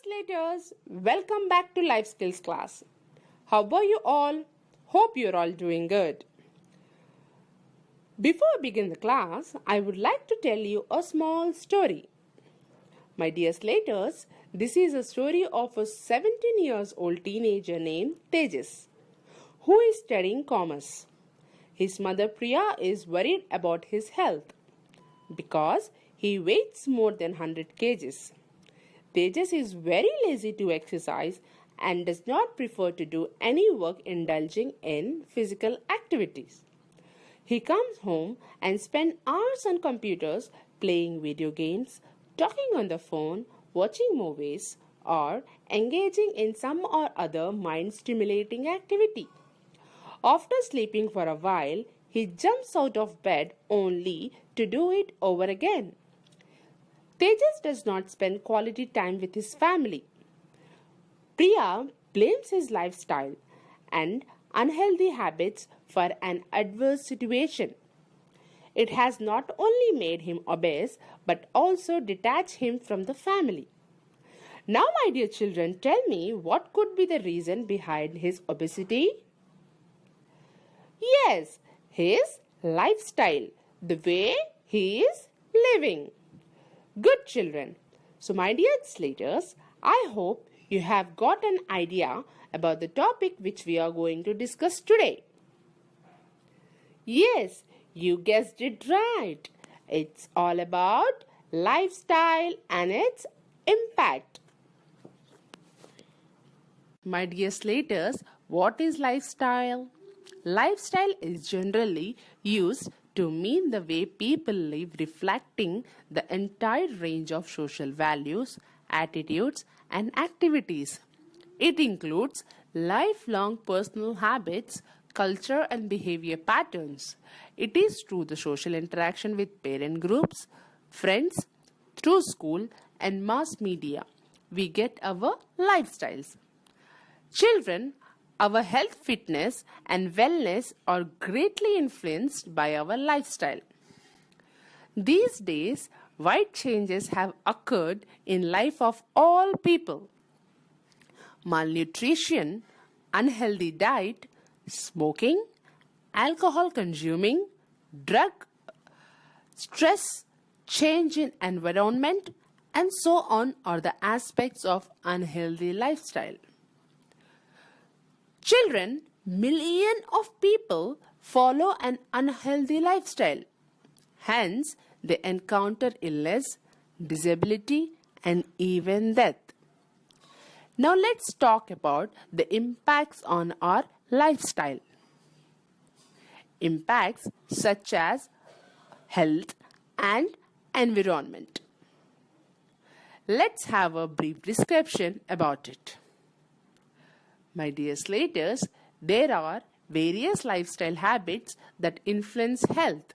Translators, welcome back to Life Skills class. How are you all? Hope you're all doing good. Before I begin the class, I would like to tell you a small story. My dear Slaters, this is a story of a 17 years old teenager named Tejas, who is studying commerce. His mother Priya is worried about his health because he weighs more than 100 kgs. Tejas is very lazy to exercise and does not prefer to do any work indulging in physical activities. He comes home and spends hours on computers playing video games, talking on the phone, watching movies, or engaging in some or other mind-stimulating activity. After sleeping for a while, he jumps out of bed only to do it over again. Tejas does not spend quality time with his family. Priya blames his lifestyle and unhealthy habits for an adverse situation. It has not only made him obese but also detached him from the family. Now, my dear children, tell me what could be the reason behind his obesity? Yes, his lifestyle, the way he is living. Good children. So my dear Slaters, I hope you have got an idea about the topic which we are going to discuss today. Yes, you guessed it right. It's all about lifestyle and its impact. My dear Slaters, what is lifestyle? Lifestyle is generally used to mean the way people live, reflecting the entire range of social values, attitudes, and activities. It includes lifelong personal habits, culture, and behavior patterns. It is through the social interaction with parent groups, friends, through school, and mass media we get our lifestyles. Children, our health, fitness, and wellness are greatly influenced by our lifestyle. These days, wide changes have occurred in life of all people. Malnutrition, unhealthy diet, smoking, alcohol consuming, drug, stress, change in environment, and so on are the aspects of unhealthy lifestyle. Children, millions of people follow an unhealthy lifestyle. Hence, they encounter illness, disability, and even death. Now, let's talk about the impacts on our lifestyle. Impacts such as health and environment. Let's have a brief description about it. My dear Slaters, there are various lifestyle habits that influence health.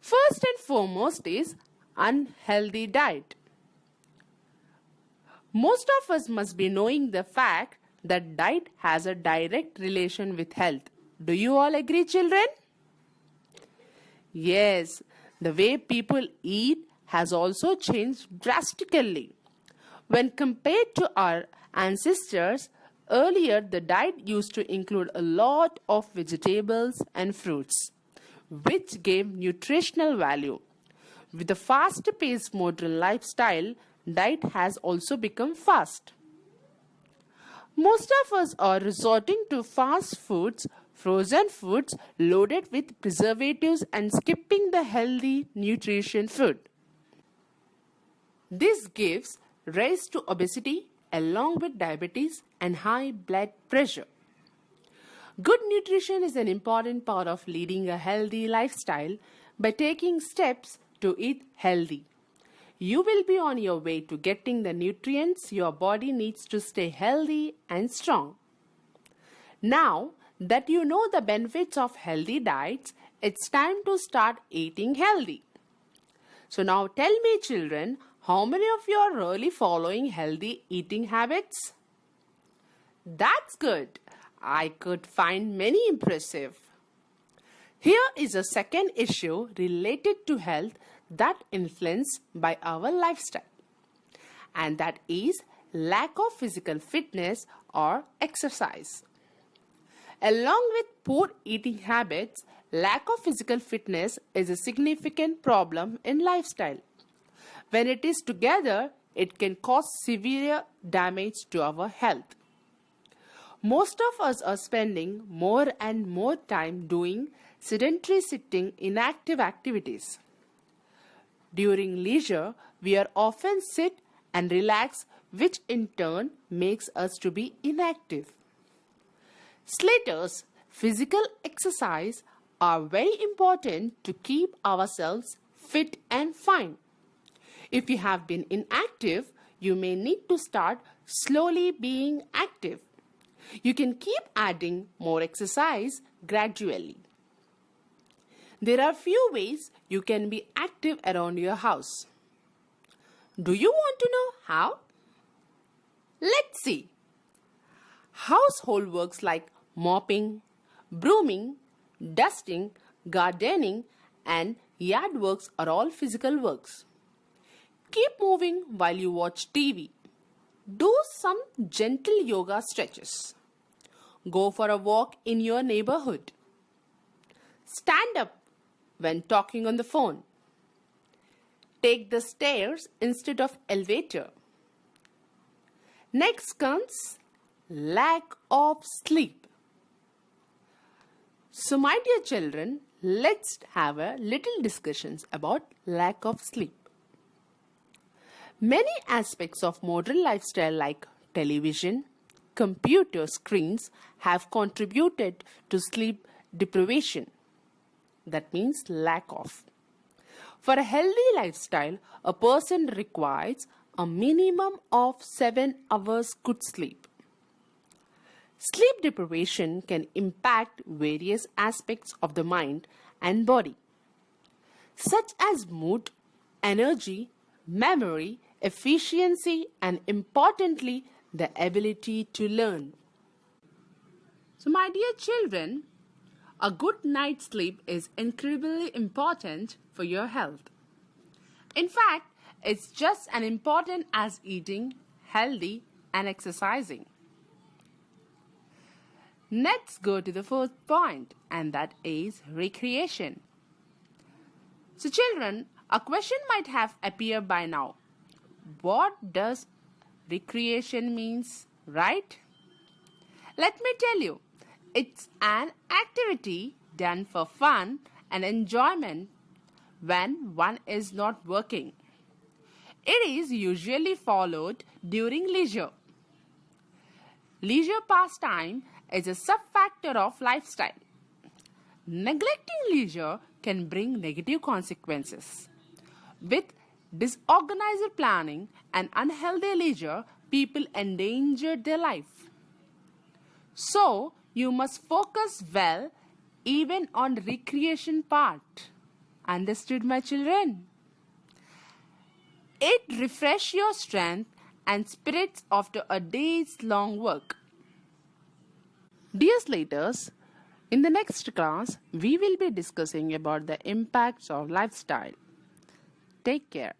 First and foremost is unhealthy diet. Most of us must be knowing the fact that diet has a direct relation with health. Do you all agree, children? Yes, the way people eat has also changed drastically. When compared to our ancestors, earlier the diet used to include a lot of vegetables and fruits, which gave nutritional value. With the fast-paced modern lifestyle, diet has also become fast. Most of us are resorting to fast foods, frozen foods loaded with preservatives, and skipping the healthy nutrition food. This gives rise to obesity along with diabetes and high blood pressure. Good nutrition is an important part of leading a healthy lifestyle by taking steps to eat healthy. You will be on your way to getting the nutrients your body needs to stay healthy and strong. Now that you know the benefits of healthy diets, it's time to start eating healthy. So now tell me, children, how many of you are really following healthy eating habits? That's good. I could find many impressive. Here is a second issue related to health that influenced by our lifestyle. and that is lack of physical fitness or exercise. Along with poor eating habits, lack of physical fitness is a significant problem in lifestyle. When it is together, it can cause severe damage to our health. Most of us are spending more and more time doing sedentary sitting inactive activities. During leisure, we are often sit and relax, which in turn makes us to be inactive. Slaters, physical exercise are very important to keep ourselves fit and fine. If you have been inactive, you may need to start slowly being active. You can keep adding more exercise gradually. There are few ways you can be active around your house. Do you want to know how? Let's see. Household works like mopping, brooming, dusting, gardening, and yard works are all physical works. Keep moving while you watch TV. Do some gentle yoga stretches. Go for a walk in your neighborhood. Stand up when talking on the phone. Take the stairs instead of elevator. Next comes lack of sleep. So my dear children, let's have a little discussions about lack of sleep. Many aspects of modern lifestyle like television, computer screens have contributed to sleep deprivation. That means lack of. For a healthy lifestyle, a person requires a minimum of 7 hours good sleep. Sleep deprivation can impact various aspects of the mind and body, such as mood, energy, memory, efficiency, and importantly, the ability to learn. So, my dear children, a good night's sleep is incredibly important for your health. In fact, it's just as important as eating healthy and exercising. Let's go to the fourth point, and that is recreation. So, children, a question might have appeared by now. What does recreation means, right? Let me tell you, it's an activity done for fun and enjoyment when one is not working. It is usually followed during leisure. Leisure pastime is a sub-factor of lifestyle. Neglecting leisure can bring negative consequences. With disorganized planning and unhealthy leisure, people endanger their life. So, you must focus well even on the recreation part. Understood, my children? It refreshes your strength and spirits after a day's long work. Dear Slaters, in the next class, we will be discussing about the impacts of lifestyle. Take care.